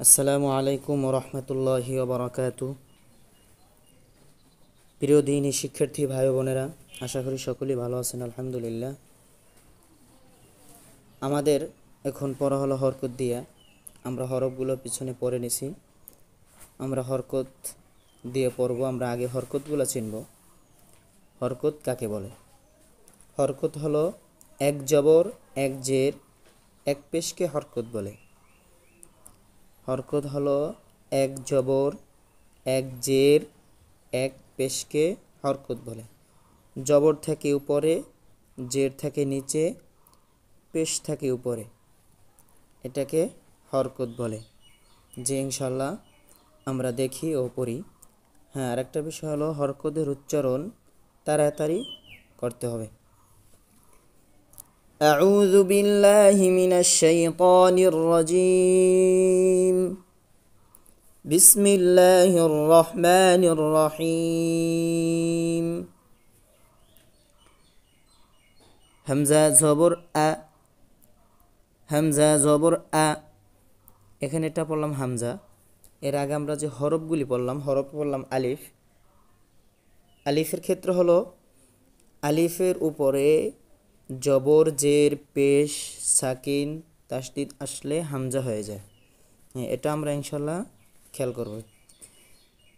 আসসালামু আলাইকুম রহমতুল্লাহি ওবরাকাতু। প্রিয় দিনী শিক্ষার্থী ভাই বোনেরা, আশা করি সকলেই ভালো আছেন। আলহামদুলিল্লাহ। আমাদের এখন পড়া হলো হরকত দিয়া। আমরা হরফগুলো পিছনে পড়ে নিছি। আমরা হরকত দিয়ে পড়ব। আমরা আগে হরকতগুলো চিনব। হরকত কাকে বলে? হরকত হলো এক জবর, এক জের, এক পেশকে হরকত বলে। হরকত হলো এক জবর, এক জের, এক পেশকে হরকত বলে। জবর থাকে উপরে, জের থাকে নিচে, পেশ থাকে উপরে, এটাকে হরকত বলে। যে ইনশাল্লাহ আমরা দেখি ও পড়ি। হ্যাঁ, আরেকটা বিষয় হলো হরকতের উচ্চারণ তাড়াতাড়ি করতে হবে। আউযু বিল্লাহি মিনাশ শাইতানির রাজীম। বিসমিল্লাহির রহমানির রহিম। হামজা জবর আ, হামজা জবর আ। এখানে এটা পড়লাম হামজা। এর আগে আমরা যে হরফগুলি পড়লাম, হরফ পড়লাম আলিফ। আলিফের ক্ষেত্রে হলো আলিফের উপরে জবর, জের, পেশ, সাকিন, তাসদিদ আসলে হামজা হয়ে যায়। হ্যাঁ, এটা আমরা ইনশাল্লাহ খেয়াল করব।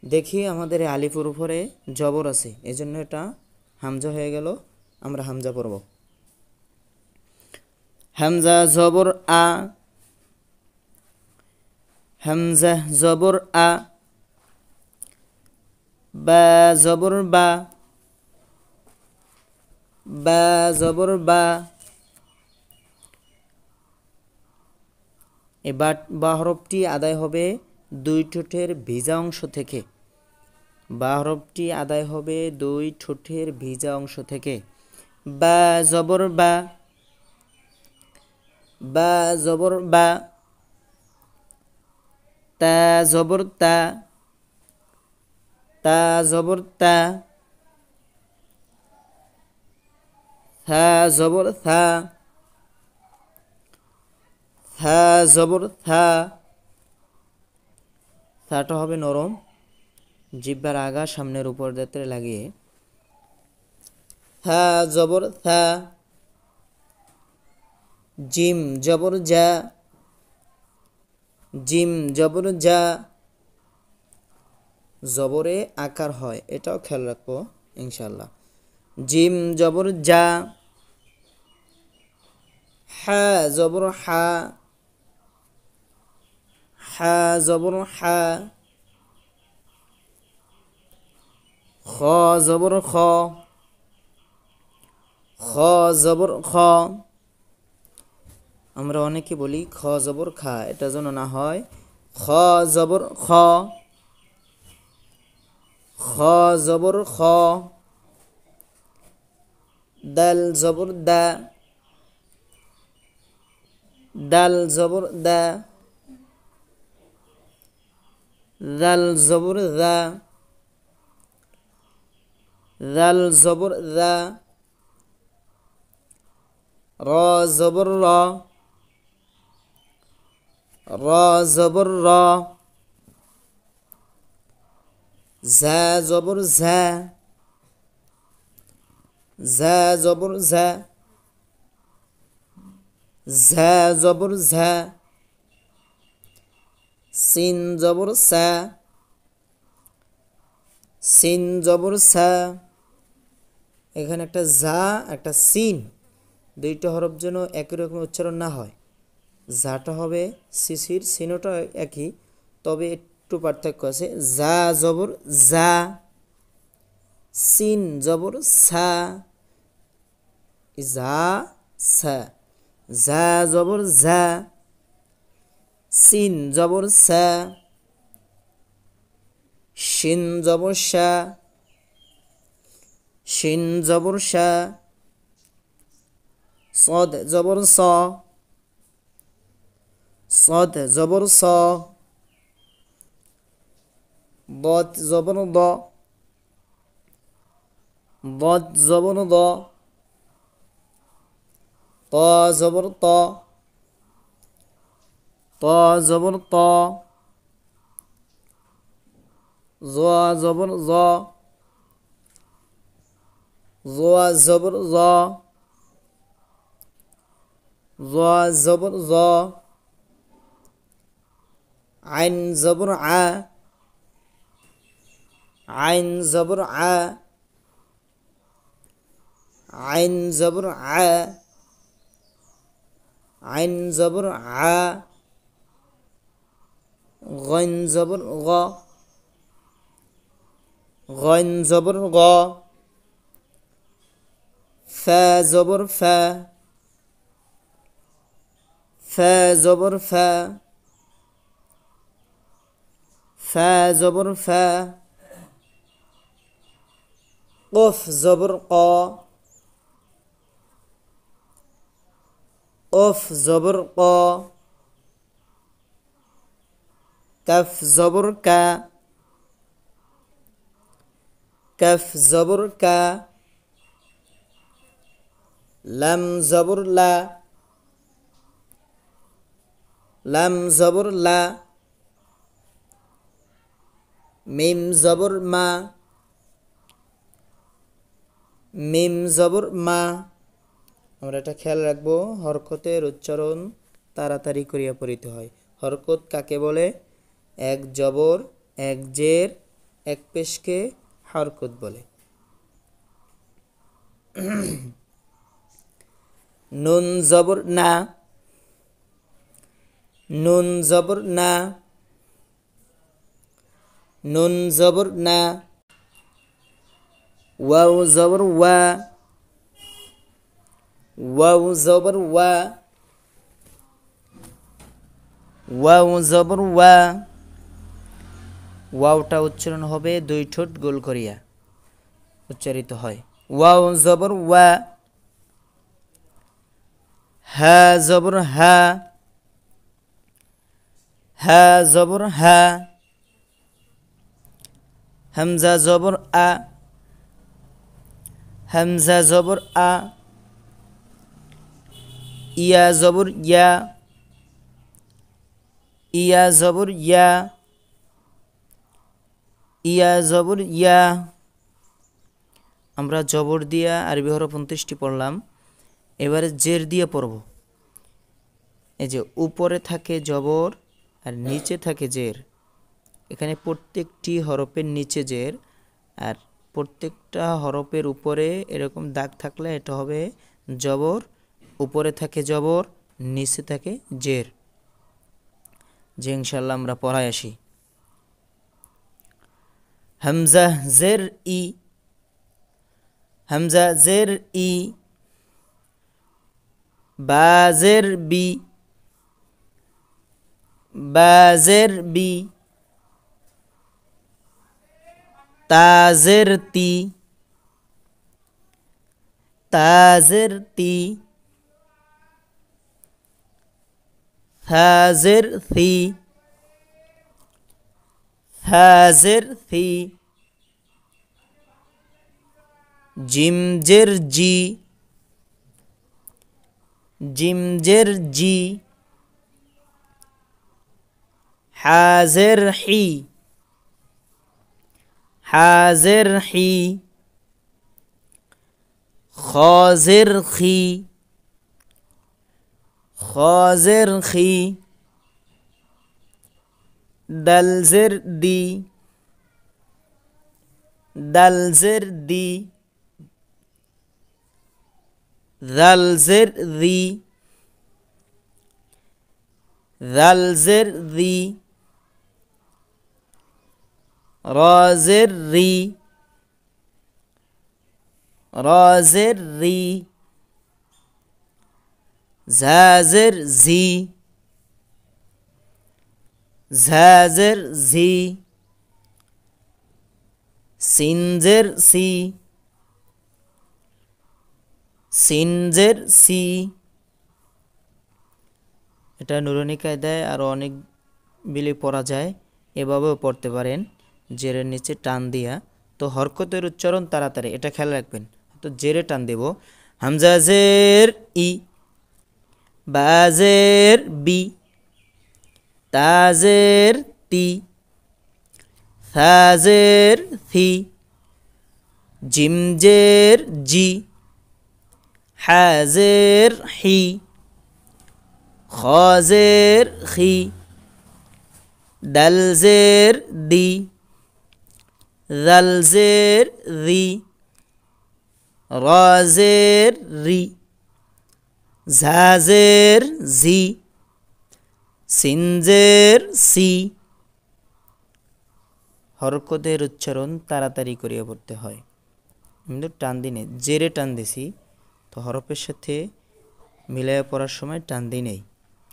দেখি আমাদের আলিফের উপরে জবর আছে, এজন্য এটা হামজা হয়ে গেল। আমরা হামজা পড়ব। হামজা জবর আ, হামজা জবর আ। বা জবর বা, বা জবর বা। এবার বা হরফটি আদায় হবে দুই ঠোঁটের ভিজা অংশ থেকে। বা হরফটি আদায় হবে দুই ঠোঁটের ভিজা অংশ থেকে। বা জবর বা, বা জবর বা। তা জবর তা, তা জবর তা। থা জবর থা, থা জবর থা। থাটা হবে নরম, জিহ্বার আগা সামনের উপর দাঁতে লাগিয়ে। থা জবর থা। জিম জবর যা, জিম জবর যা। জবরে আকার হয়, এটাও খেয়াল রাখবো ইনশাল্লাহ। জিম জবর যা। হা জবর হা, হা জবর হা। খ জবর খ, খ জবর খ। আমরা অনেকে বলি খ জবর খা, এটা যেন না হয়। খ জবর খ, খ জবর খ। দাল জবর দা, দাল জবর দা। দাল জবর দা, দাল জবর দা। র জবর র, র জবর র। ঝা জবর ঝা, ঝা জবর ঝা। ঝা জবর ঝা। সিন জবর সা, সিন জবর সা। এখানে একটা ঝা, একটা সিন, দুইটা হরফ যেন একই রকম উচ্চারণ না হয়। ঝাটা হবে সিসির, সিনোটা একই, তবে একটু পার্থক্য আছে। যা জবর যা, সিন জবর সা, যা সা। যা জবর যা, সিন জবর সা। শিন জবর শা, শিন জবর শা। صاد জবর স, صاد জবর স। ضاد জবর দ, ضاد জবর দ। ত জবর ত, ত জবর ত। জ জবর জ, জ জবর জ, জ জবর জ, আইন জবর আ, আইন জবর আ, আইন জবর আ, আইন জবর আ, গইন জবর গ, গইন জবর গ, ফা জবর ফা, ফা জবর ফা, ফা জবর ফা, কফ জবর ক, কফ জবর ক, কাফ জবর কা, কাফ জবর কা, লাম জবর লা, লাম জবর লা, মিম জবর মা, মিম জবর মা। আমরা এটা খেয়াল রাখবো, হরকতের উচ্চারণ তাড়াতাড়ি করিয়া পড়িতে হয়। হরকত কাকে বলে? এক জবর, এক জের, এক পেশকে হরকত বলে। নুন জবর না, নুন জবর না, নুন জবর না, ওয়াও জবর ওয়া, ওয়াও জবর ওয়া, ওয়াও জবর ওয়া। ওয়াওটা উচ্চারণ হবে দুই ঠোঁট গোল করিয়া উচ্চারিত হয়। ওয়াও জবর ওয়া, হা জবর হা, হা জবর হা, হামজা জবর আ, হামজা জবর আ, ইয়া জবর ইয়া, ইয়া জবর ইয়া, ইয়া জবর ইয়া। আমরা জবর দিয়া আরবি হরফ 29টি পড়লাম, এবারে জের দিয়ে পড়ব। এই যে উপরে থাকে জবর আর নিচে থাকে জের, এখানে প্রত্যেকটি হরফের নিচে জের, আর প্রত্যেকটা হরফের উপরে এরকম দাগ থাকলে এটা হবে জবর, উপরে থাকে জবর, নিচে থাকে জের। যে ইনশাল্লাহ আমরা পড়ায় আসি। হামজা জের ই, হামজা জের ই, বা জের বি, বা জের বি, তা জের তি, তা জের তি, থা জের থি, থা জের থি, জিম জের জি, জিম জের জি, হা জের হি, হা জের হি, খ জের খি, খ জের খি, দাল জের দি, দাল জের দি, দাল জের দি, দাল জের দি, র জের রি, র জের রি, ঝা জের ঝি, ঝা জের ঝি, সিন জের সি, সিন জের সি। এটা নুরানি কায়দায় আরও অনেক বিলি পড়া যায়, এভাবেও পড়তে পারেন জেরের নিচে টান দিয়া। তো হরকতের উচ্চারণ তাড়াতাড়ি, এটা খেয়াল রাখবেন। তো জেরে টান দেব, হামজা জের ই, বা জের বি, তা জের তি, থাজের থি, জিমজের জি, হাজের হি, খাজের খি, দালজের দি, দালজের দি, রাজের রি, ঝাজের ঝি, সিনজের সি। হরকতের উচ্চারণ তাড়াতাড়ি করিয়া পড়তে হয়, কিন্তু টান দিনে জেরে টান দিছি, তো হরফের সাথে মিলাইয়া পড়ার সময় টান দিই নেই।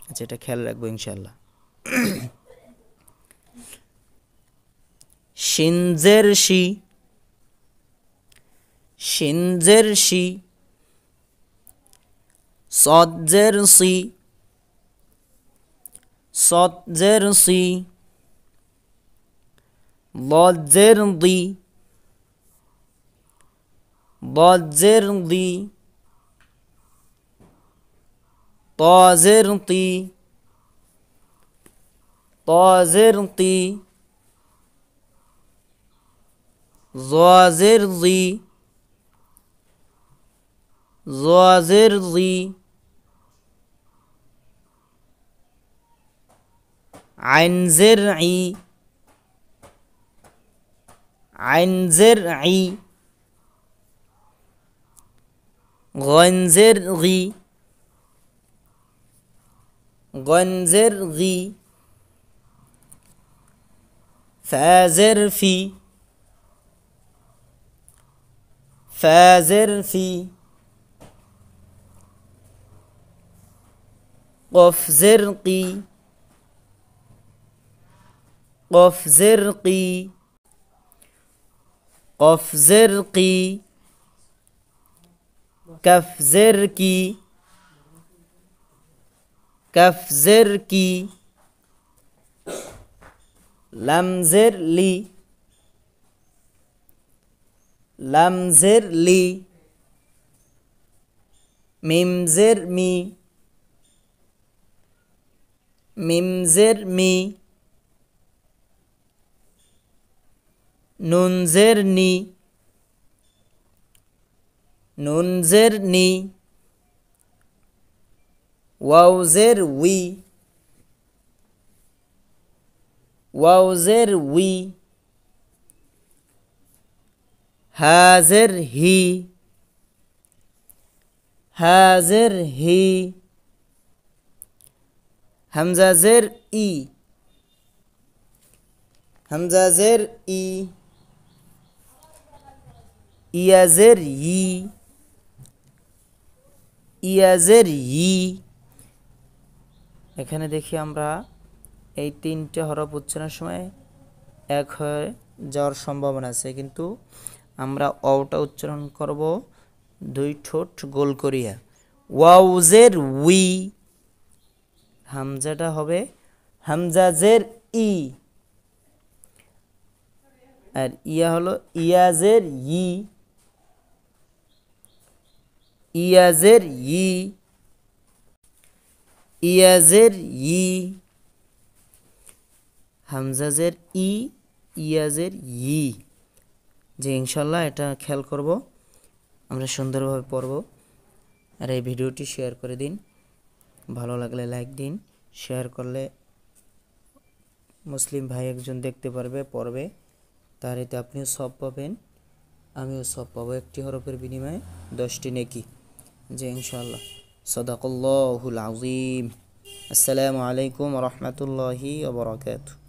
আচ্ছা, এটা খেয়াল রাখবো ইনশাল্লাহ। শিনজের শি, শিনজের শি, সজ্জের সি, সজ্জের সি, লজ্জের দি, লজ্জের দি, তাজের তি, তাজের তি, জাজের জি, জাজের জি, আইনজের ই, আইনজের ই, গঞ্জের গি, গঞ্জের গি, ফাজের ফি, ফাজের ফি, কফজের কি, কফজের কি, কফজের কি, কফজের কি, কফজের কি, লামজের লি, লামজের লি, মিমজের মি, মিমজের মি, নুনজের নি, নুনজের নি, ওয়াউজের উই, ওয়াউজের উই, হাজের হি, হাজের হি, হামজাজের ই, হামজাজের ই, ইয়াজের ই, ইয়াজের ই। এখানে দেখি আমরা এই তিনটে হরফ উচ্চারণের সময় এক হয়ে যাওয়ার সম্ভাবনা আছে, কিন্তু আমরা অটা উচ্চারণ করব দুই ঠোঁট গোল করিয়া। ওয়াউজের উই, হামজাটা হবে হামজাজের ই, আর ইয়া হলো ইয়াজের ই, ইয়াজের ই, ইয়াজের ই, হামজাজের ই, ইয়াজের ই। যে ইনশাল্লাহ এটা খেয়াল করব, আমরা সুন্দরভাবে পড়ব। আর এই ভিডিওটি শেয়ার করে দিন, ভালো লাগলে লাইক দিন, শেয়ার করলে মুসলিম ভাই একজন দেখতে পারবে, পড়বে, তার এতে আপনিও সব পাবেন, আমিও সব পাবো, একটি হরফের বিনিময়ে 10টি নেকি। যে ইনশাআল্লাহ। সাদাকাল্লাহুল আযীম। আসসালামু আলাইকুম ওয়া রাহমাতুল্লাহি ওয়া বারাকাতুহু।